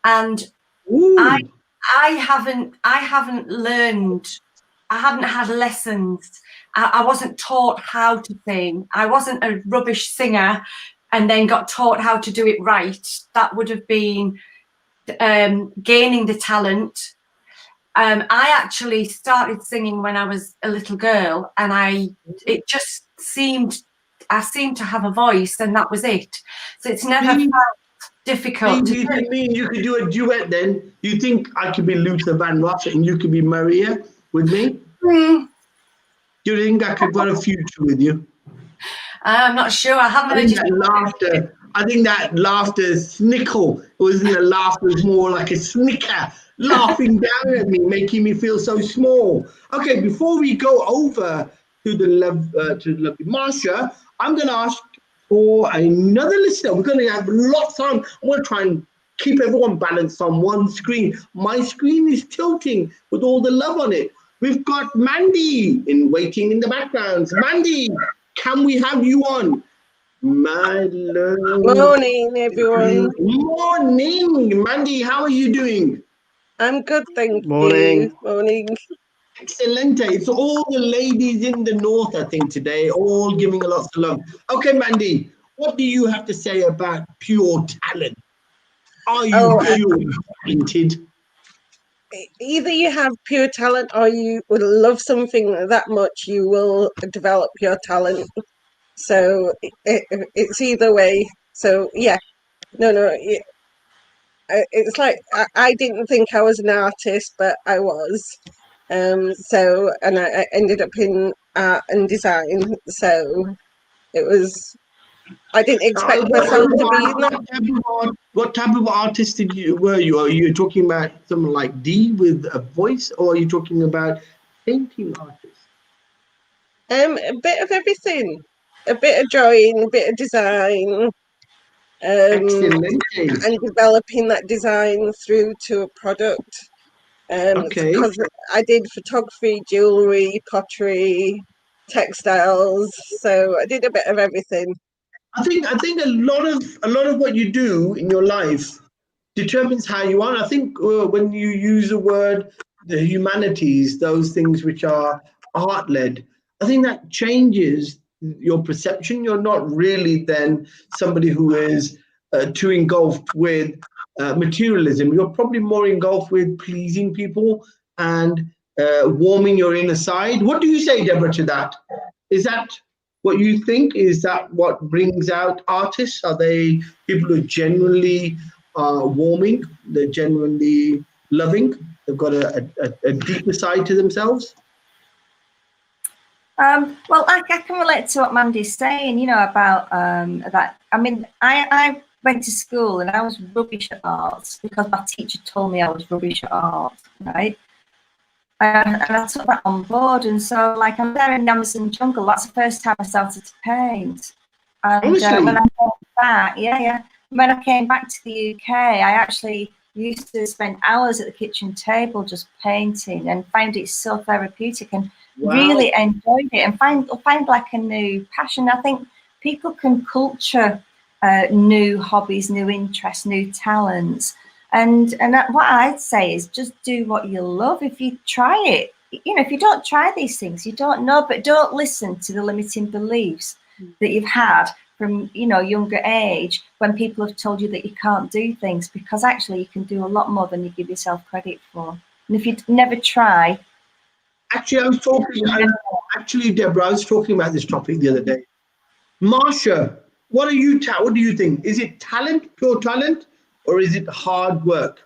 and I haven't learned. I haven't had lessons. I wasn't taught how to sing. I wasn't a rubbish singer and then got taught how to do it right. That would have been gaining the talent. I actually started singing when I was a little girl, and I seemed to have a voice, and that was it. So it's never felt difficult. Do you think you could do a duet then? Do you think I could be Luther Vandross and you could be Maria with me? Do you think I could got a future with you? I'm not sure. I haven't heard you. I think that laughter snickle. It wasn't a laugh, it was more like a snicker, laughing down at me, making me feel so small. Okay, before we go over to the lovely Marsha, I'm going to ask for another listener. We're going to have lots on. I'm going to try and keep everyone balanced on one screen. My screen is tilting with all the love on it. We've got Mandy waiting in the background. Mandy, can we have you on? My love. Morning, everyone. Morning, Mandy. How are you doing? I'm good, thank Morning. you. Morning. Excellent. It's all the ladies in the north, I think, today, all giving a lot of love. Okay, Mandy, what do you have to say about pure talent? Are you pure talented? Either you have pure talent or you would love something that much, you will develop your talent. So it's either way. So yeah, no. It's like I didn't think I was an artist, but I was. So and I ended up in art and design. So it was. I didn't expect myself to be. What type of artist were you? Are you talking about someone like Dee with a voice, or are you talking about painting artists? A bit of everything. A bit of drawing, a bit of design. Excellent. And developing that design through to a product. Okay. Because I did photography, jewelry, pottery, textiles. So I did a bit of everything. I think a lot of what you do in your life determines how you are. And I think when you use the word the humanities, those things which are art-led, I think that changes your perception. You're not really then somebody who is too engulfed with materialism. You're probably more engulfed with pleasing people and warming your inner side. What do you say, Deborah, to that? Is that what you think? Is that what brings out artists? Are they people who are genuinely warming? They're genuinely loving? They've got a deeper side to themselves? Well, I can relate to what Mandy's saying, you know, about that. I mean, I went to school and I was rubbish at arts because my teacher told me I was rubbish at art, right? And I took that on board, and so like I'm there in the Amazon jungle. That's the first time I started to paint. And when I came back, when I came back to the UK, I actually used to spend hours at the kitchen table just painting, and found it so therapeutic, and really enjoyed it, and find like a new passion. I think people can culture new hobbies, new interests, new talents. And what I'd say is just do what you love. If you try it, you know, if you don't try these things, you don't know. But don't listen to the limiting beliefs that you've had from, you know, younger age, when people have told you that you can't do things, because actually you can do a lot more than you give yourself credit for. And if you never try. Actually, Deborah, I was talking about this topic the other day. Marsha, what do you think? Is it talent, pure talent, or is it hard work?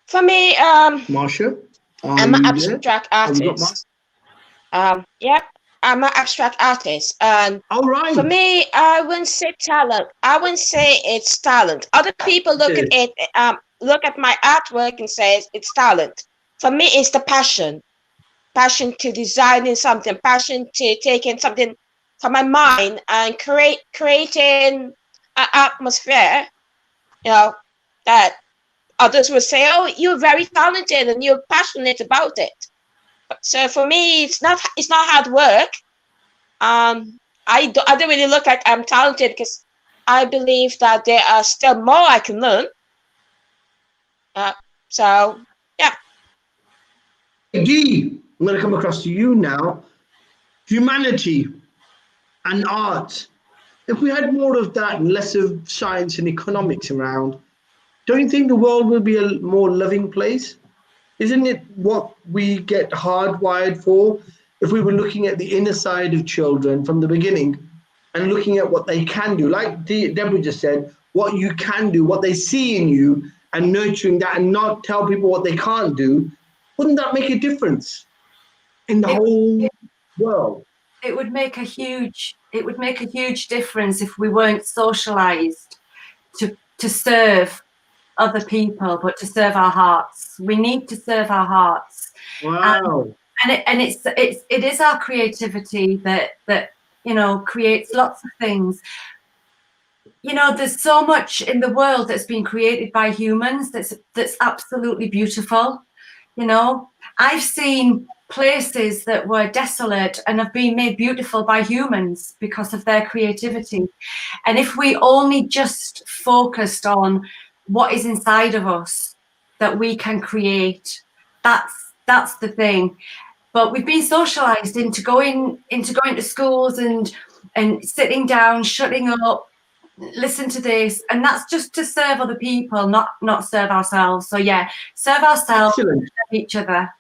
For me, Marsha, I'm an abstract artist. Yeah, I'm an abstract artist, and for me, I wouldn't say talent. I wouldn't say it's talent. Other people look at it, look at my artwork and say it's talent. For me, it's the passion to designing something, passion to taking something from my mind and creating an atmosphere, you know, that others will say, oh, you're very talented and you're passionate about it. So for me, it's not hard work. I don't really look like I'm talented, because I believe that there are still more I can learn. So yeah. Dee, I'm going to come across to you now. Humanity and art. If we had more of that and less of science and economics around, don't you think the world will be a more loving place? Isn't it what we get hardwired for? If we were looking at the inner side of children from the beginning and looking at what they can do, like Deborah just said, what you can do, what they see in you, and nurturing that and not tell people what they can't do, wouldn't that make a difference in the whole world? It would make a huge difference if we weren't socialized to serve other people, but to serve our hearts. We need to serve our hearts. Wow. And it is our creativity that you know, creates lots of things. You know, there's so much in the world that's been created by humans that's absolutely beautiful. You know, I've seen places that were desolate and have been made beautiful by humans because of their creativity. And if we only just focused on what is inside of us that we can create, that's the thing. But we've been socialized into going to schools and sitting down, shutting up, listen to this, and that's just to serve other people, not serve ourselves. So yeah, serve ourselves, serve each other.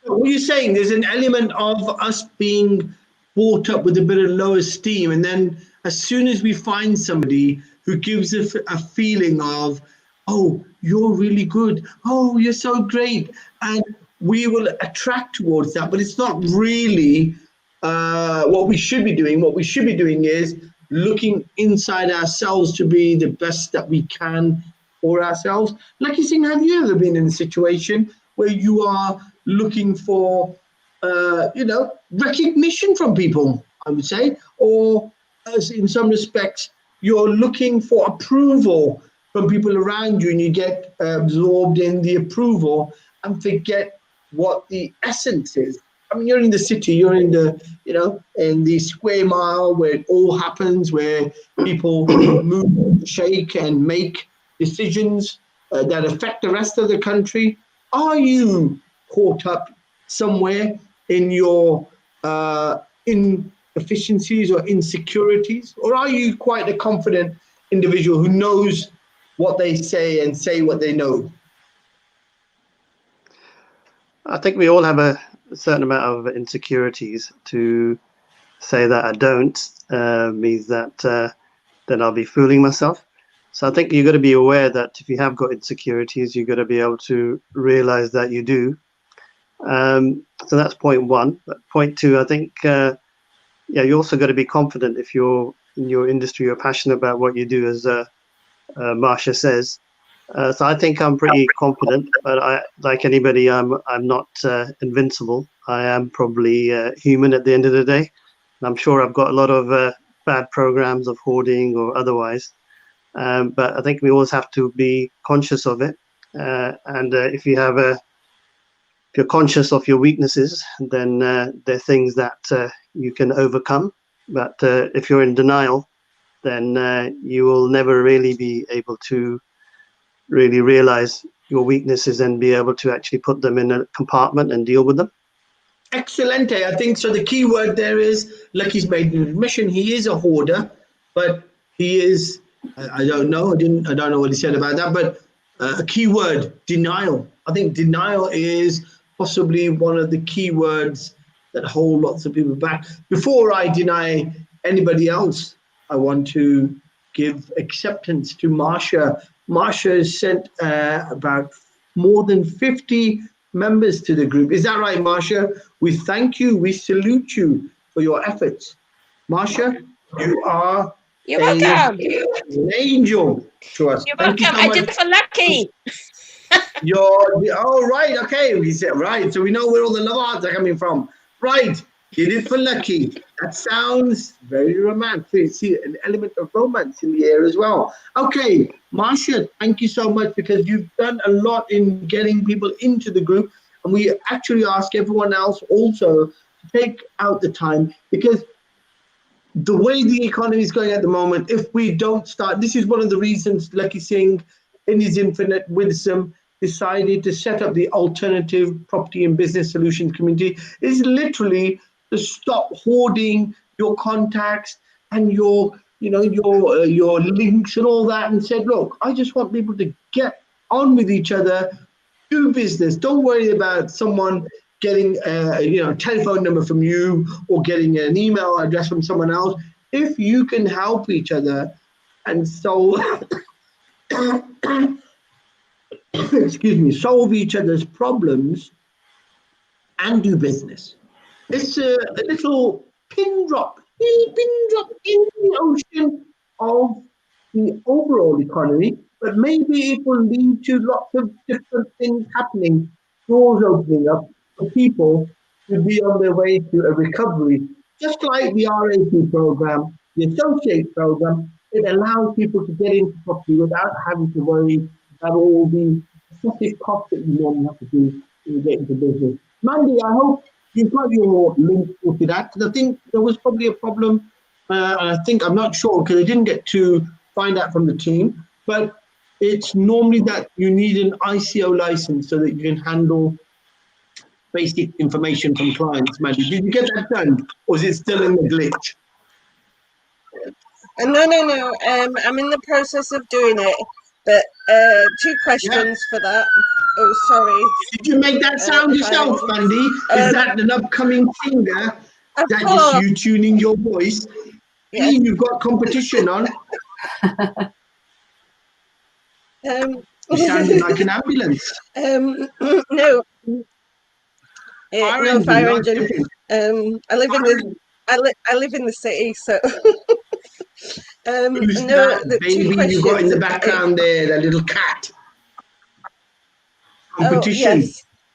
What you're saying, there's an element of us being brought up with a bit of low esteem, and then as soon as we find somebody who gives a feeling of, oh, you're really good, oh, you're so great, and we will attract towards that, but it's not really what we should be doing. What we should be doing is looking inside ourselves to be the best that we can for ourselves. Lakhi Singh, have you ever been in a situation where you are looking for, recognition from people, I would say, or as in some respects, you're looking for approval from people around you, and you get absorbed in the approval and forget what the essence is? I mean, you're in the city, you're in the, in the square mile where it all happens, where people move, shake and make decisions that affect the rest of the country. Are you caught up somewhere in your inefficiencies or insecurities? Or are you quite a confident individual who knows what they say and say what they know? I think we all have a certain amount of insecurities. To say that I don't means that then I'll be fooling myself. So I think you've got to be aware that if you have got insecurities, you've got to be able to realize that you do. So that's point one. But point two, I think, you also got to be confident. If you're in your industry, you're passionate about what you do, as Marsha says. So I think I'm pretty confident, but like anybody, I'm not invincible. I am probably human at the end of the day. And I'm sure I've got a lot of bad programs of hoarding or otherwise. But I think we always have to be conscious of it. And if you're conscious of your weaknesses, then they're things that you can overcome. But if you're in denial, then you will never really be able to really realize your weaknesses and be able to actually put them in a compartment and deal with them. Excellent. I think so. The key word there is, Lakhi's made an admission, he is a hoarder, but he is, I don't know what he said about that, but a key word, denial. I think denial is possibly one of the key words that hold lots of people back. Before I deny anybody else, I want to give acceptance to Marsha. Marsha has sent about more than 50 members to the group. Is that right, Marsha? We thank you, we salute you for your efforts. Marsha, you are welcome. An angel to us. You're Thank welcome. You so I much. did it for Lakhi. Oh, right, okay. We said, right, so we know where all the love hearts are coming from. Right, did it for Lakhi. That sounds very romantic. See, an element of romance in the air as well. Okay, Marsha, thank you so much, because you've done a lot in getting people into the group. And we actually ask everyone else also to take out the time, because the way the economy is going at the moment, if we don't start, this is one of the reasons Lakhi Singh, in his infinite wisdom, decided to set up the Alternative Property and Business Solutions Community, is literally to stop hoarding your contacts and your links and all that, and said, look, I just want people to get on with each other, do business. Don't worry about someone getting a telephone number from you or getting an email address from someone else. If you can help each other and solve solve each other's problems and do business. It's a little pin drop in the ocean of the overall economy, but maybe it will lead to lots of different things happening, doors opening up for people to be on their way to a recovery. Just like the RAC program, the associate program, it allows people to get into property without having to worry about all the excessive costs that you normally have to do to get into business. Mandy, I hope you've got your link to that, because I think there was probably a problem. I'm not sure, because I didn't get to find out from the team, but it's normally that you need an ICO license so that you can handle basic information from clients. Mandy, did you get that done, or is it still in the glitch? No. I'm in the process of doing it, but 2 questions for that. Oh, sorry. Did you make that sound yourself, Mandy? Is that an upcoming singer that is you tuning your voice? Yeah. You've got competition on. You sounded like an ambulance. No. Fire engine. I live in the city, so. Who's that baby you got in the background there, that little cat? Competition. Oh,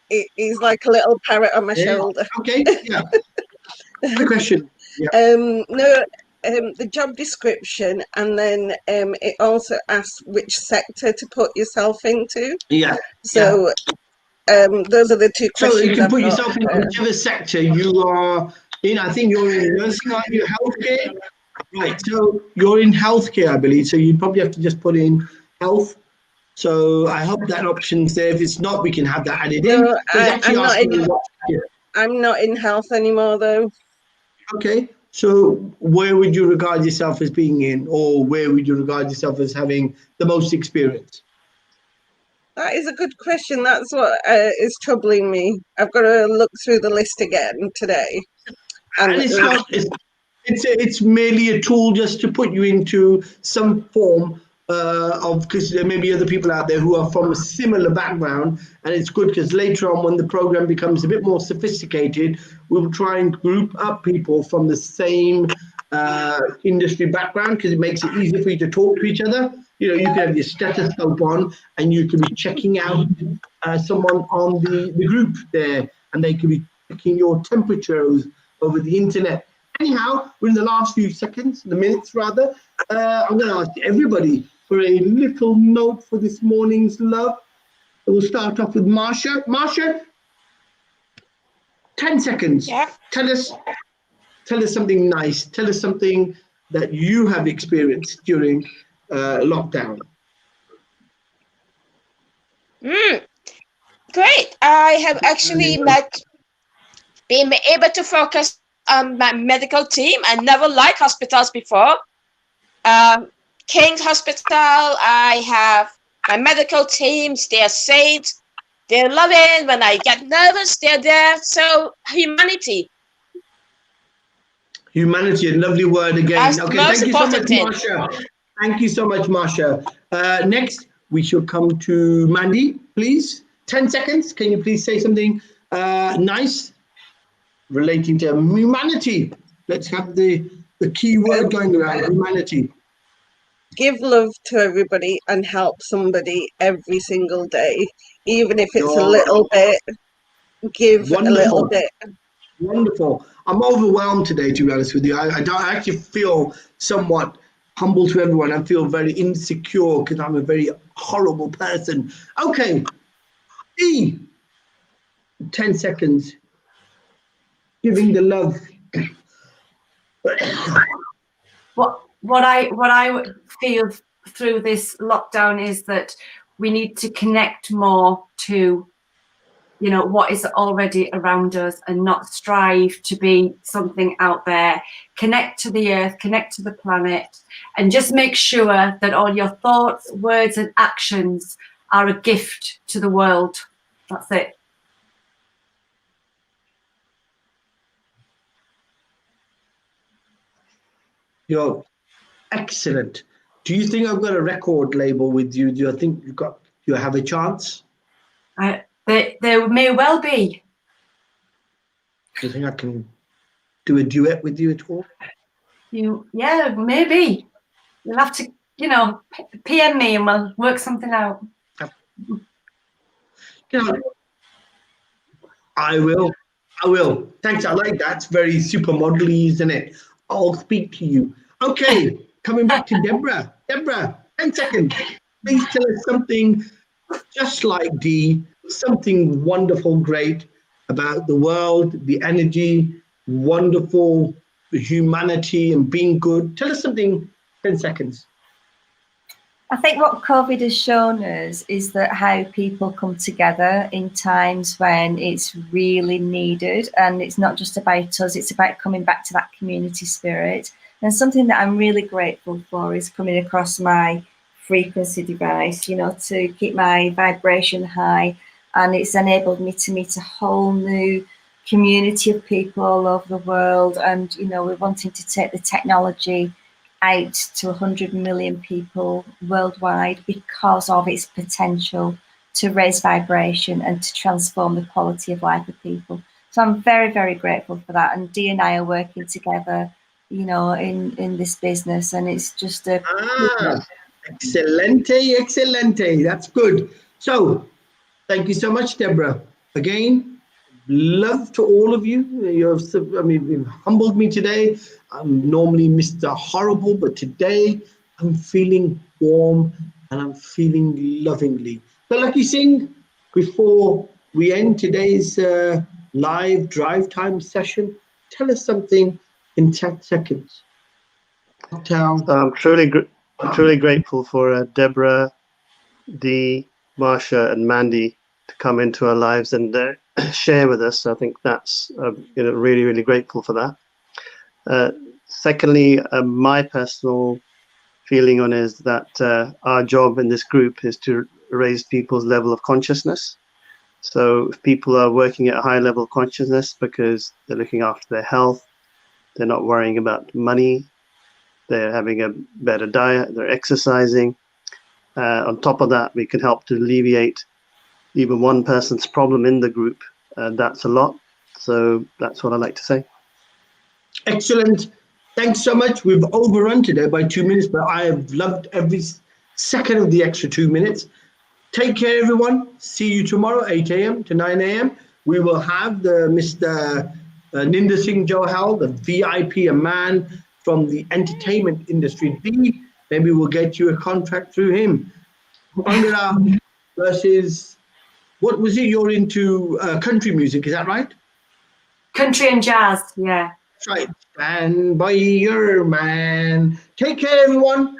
yes. He's like a little parrot on my shoulder. Okay, yeah. Good question. Yeah. The job description, and then it also asks which sector to put yourself into. Yeah. So those are the 2 questions. So you can put yourself in whichever sector you are in. I think you're in nursing, aren't you? Healthcare? Right, so you're in healthcare, I believe. So you probably have to just put in health. So I hope that option's there. If it's not, we can have that added in. I'm not in health anymore, though. Okay, so where would you regard yourself as being in, or where would you regard yourself as having the most experience? That is a good question. That's what is troubling me. I've got to look through the list again today. And it's merely a tool just to put you into some form of, because there may be other people out there who are from a similar background, and it's good because later on, when the program becomes a bit more sophisticated, we'll try and group up people from the same industry background, because it makes it easier for you to talk to each other. You can have your stethoscope on and you can be checking out someone on the group there, and they can be checking your temperatures over the internet. Anyhow, we're in the last few seconds, the minutes rather. I'm going to ask everybody for a little note for this morning's love. We'll start off with Marsha. Marsha, 10 seconds. Yeah. Tell us something nice. Tell us something that you have experienced during lockdown. Great. I have actually been able to focus on my medical team. I never liked hospitals before. King's Hospital, I have my medical teams. They're saints. They're loving. When I get nervous, they're there. So humanity. Humanity, a lovely word again. That's okay, thank you so much, Marsha. Thank you so much, Marsha. Next, we shall come to Mandy, please. 10 seconds. Can you please say something nice relating to humanity? Let's have the key word going around, humanity. Give love to everybody and help somebody every single day, even if it's a little bit. Give a little bit. Wonderful. I'm overwhelmed today, to be honest with you. I actually feel somewhat humble to everyone. I feel very insecure because I'm a very horrible person. Okay. 10 seconds. Giving the love. What I feel through this lockdown is that we need to connect more to, you know, what is already around us and not strive to be something out there. Connect to the earth, connect to the planet, and just make sure that all your thoughts, words and actions are a gift to the world. That's it. You're excellent. Do you think I've got a record label with you? Do you think you have a chance? There may well be. Do you think I can do a duet with you at all? Yeah, maybe. You'll have to, you know, PM me and we'll work something out. You know, I will. Thanks. I like that. It's very supermodel-y, isn't it? I'll speak to you. Okay, coming back to Deborah. Deborah, 10 seconds. Please tell us something just like Dee, something wonderful, great about the world, the energy, wonderful humanity and being good. Tell us something, 10 seconds. I think what COVID has shown us is that how people come together in times when it's really needed, and it's not just about us, it's about coming back to that community spirit. And something that I'm really grateful for is coming across my frequency device, you know, to keep my vibration high, and it's enabled me to meet a whole new community of people all over the world. And, you know, we're wanting to take the technology out to 100 million people worldwide because of its potential to raise vibration and to transform the quality of life of people. So I'm very, very grateful for that. And Dee and I are working together, you know, in this business, and it's just a excelente. That's good. So thank you so much, Deborah. Again, love to all of you. You've humbled me today. I'm normally Mr. Horrible, but today I'm feeling warm and I'm feeling lovingly. So Lakhi Singh, before we end today's live drive time session, tell us something in 10 seconds. I'm truly grateful for Deborah, Dee, Marsha and Mandy to come into our lives and share with us. I think that's really, really grateful for that. Secondly, my personal feeling on is that our job in this group is to raise people's level of consciousness. So if people are working at a high level of consciousness because they're looking after their health, they're not worrying about money, they're having a better diet, they're exercising. On top of that, we can help to alleviate even one person's problem in the group. That's a lot. So that's what I like to say. Excellent. Thanks so much. We've overrun today by 2 minutes, but I have loved every second of the extra 2 minutes. Take care, everyone. See you tomorrow, 8 a.m. to 9 a.m. We will have the Mr. Ninder Singh Johal, the VIP, a man from the entertainment industry. Maybe we'll get you a contract through him. Bhangra versus, what was it? You're into country music, is that right? Country and jazz, yeah. That's right. Stand by your man. Take care, everyone.